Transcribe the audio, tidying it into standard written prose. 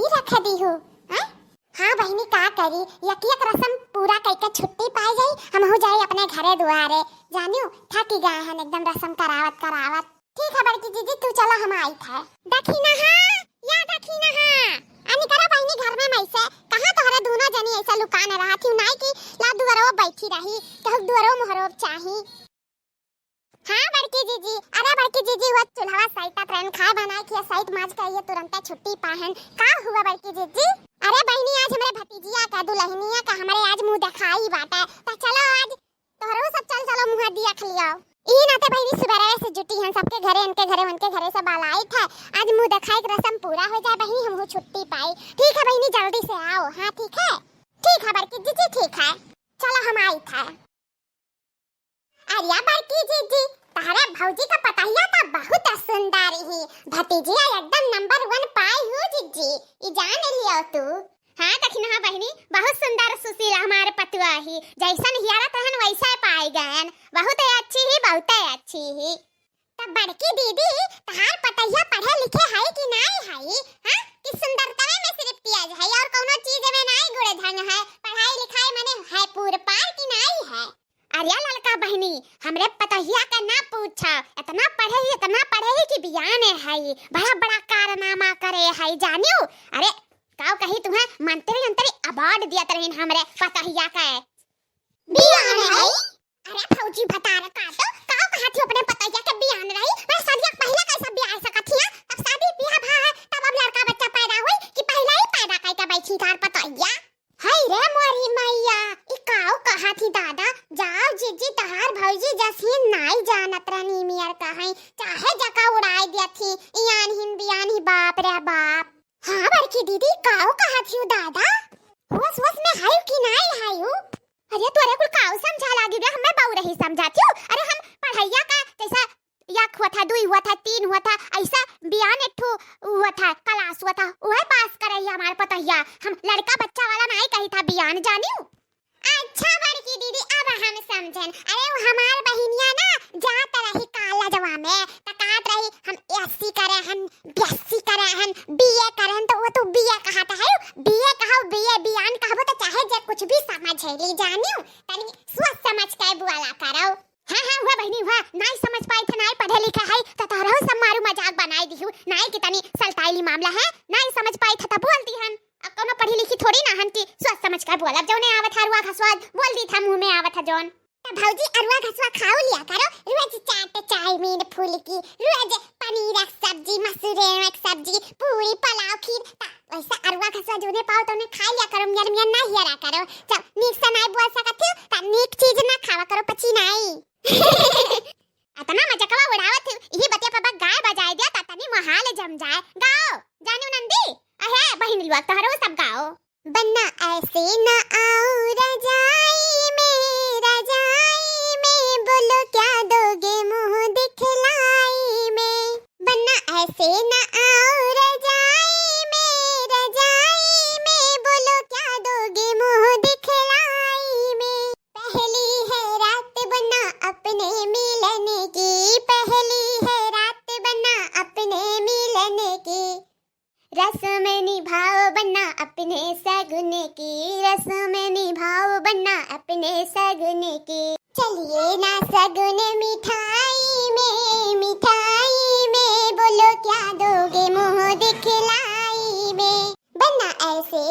नहीं रख दी हूँ। हाँ बहनी का करी, यक रसम पूरा करके छुट्टी पाई गई, हम हो जाए अपने घरे दुआरे। जानियो थक गए हैं एकदम रसम करावत करावत। ठीक है बड़की जीजी तू चलो हम आई थे। देखी ना हाँ या देखी ना हाँ अनि करा बहनी घर में मैसे कहां तोहरे दोनों जनी ऐसा लुकाने रहा थी नहीं कि ला दुआरो बैठी रही कहू दुआरो मोहरो चाही। हाँ बड़की जीजी, अरे बड़की जीजी वो चूल्हा साइटा ट्रेन खाए बनाए कि साइट माज के ये तुरंत छुट्टी पाहन का हुआ बड़की जीजी। अरे बहनी आज हमरे भतीजिया का दुल्हनिया का हमरे आज मुंह दिखाई बाटे तो चलो आज तोहरो सब चल चलो मुंह दिया खलियाओ। ई नाते बहनी सुबह से जुटी हैं सबके घरे उनके घरे सब आलाई थे। आज मुंह दिखाई की रस्म पूरा हो जाए बहनी हमहु छुट्टी पाई। ठीक है बहनी जल्दी से आओ। हाँ ठीक है बड़की जीजी ठीक है चलो हम आई थे। अरे बड़की जीजी तारे भौजी का पतहिया तो बहुत सुंदर ही भतीजिया एकदम नंबर 1 पाई हूँ जीजी ई जान लियो तू। हाँ देखी ना बहनी बहुत सुंदर सुशील हमारे पतुआ ही जैसन हियारा तहन वैसा पाई गए बहुत अच्छी ही। तब बड़की दीदी तहार पतहिया पढ़े लिखे है कि नहीं है? हां कि सुंदरता में सिर्फ पियाज है और कोनो चीज में नहीं गुड़ धन है, पढ़ाई लिखाई माने है पूर पार कि नहीं है? अरे ललका बहनी हमरे पतहिया का ना पूछा, इतना पढ़े ही कि बियान है बड़ा बड़ा कारनामा करे है जानियो। अरे काऊ कही तुम्हें मंत्री अवार्ड दिया तरहीन हमरे पतहिया का बियान है। अरे फौजी बता रहा तो काऊ कहा थी अपने पतहिया के बियान रही मैं शादी पहले कैसा बियाह सकथिया तब शादी बियाह भा है तब अब लड़का बच्चा पैदा हुई कि पहले ही पैदा करके बैठी थार पतहिया। हाय रे मोरी मैया ई काऊ कहा थी दादा जाओ जीजी तहार भौजी जसी नाई जानत रहनी मियर कहीं चाहे जका उड़ाई दिया थी इयान ही बाप रे बाप। हाँ बड़की दीदी काऊ कहा थी दादा होश में हाय कि नहीं हाय? अरे तोरे कुल काऊ समझा लागी रे हमें बहु रही समझाती हूँ। अरे हम पढ़ैया का जैसा एक हुआ था 2 हुआ था 3 हुआ था ऐसा बियान एक हुआ था क्लास हुआ था वह पास करे हमारे पतहिया हम लड़का बच्चा वाला नहीं कही था बियान जानियो। अच्छा बड़की दीदी अब हम समझन। अरे वो हमार बहिनिया ना जात रही कॉलेजवा में तकात रही हम एससी करे हन बीएससी करे हन बीए करे हन तो वो तो बीए कहता है बीए कहो बीए बियान कहबो तो चाहे जे कुछ भी समझ ली जानियो तनी सोच समझ के बुआला करो। हाँ हुआ बहनी हुआ नहीं समझ पाई थे नहीं पढ़े लिखे है तो तोहरो सब मारू मजाक बनाई दिहु नहीं कि तनी सलताईली मामला है नहीं समझ पाई था तब बोलती हन अब कोनो पढ़ी लिखी थोड़ी ना हन कि सोच समझ कर बोला जौने आवत हरुआ घसवा बोल दी था मुंह में आवत है जौन। तब भौजी अरुआ घसवा खाओ लिया करो रोज चाट चाउमीन फूल की रोज पनीर एक सब्जी मसूरे एक सब्जी पूरी पुलाव खीर वैसा अरुआ घसवा जोने पाओ तो ने खा लिया करो मियां ना हियरा करो जब नीक से नहीं बोल सकत हो त नीक चीज ना खावा करो पची नहीं। अतना मजाकवा उड़ावत यही बतिया पापा गाय बजाए दिया तनी महाल जम जाए गाओ जानो नंदी अहे बहन लिवा तोहरो सब गाओ। बन्ना ऐसे न आओ रजाई में बोलो क्या दोगे मुंह दिखलाई में। बन्ना ऐसे न आओ रजाई में बोलो क्या दोगे मुंह दिखलाई में। पहली है रात बन्ना अपने मिलने की पहली है रात बन्ना अपने मिलने की रस्म निभाओ बन्ना अपने सगुने की रस्म निभाओ बन्ना अपने सगुने की। चलिए ना सगुने मिठाई में बोलो क्या दोगे मुंह दिखलाई में। बन्ना ऐसे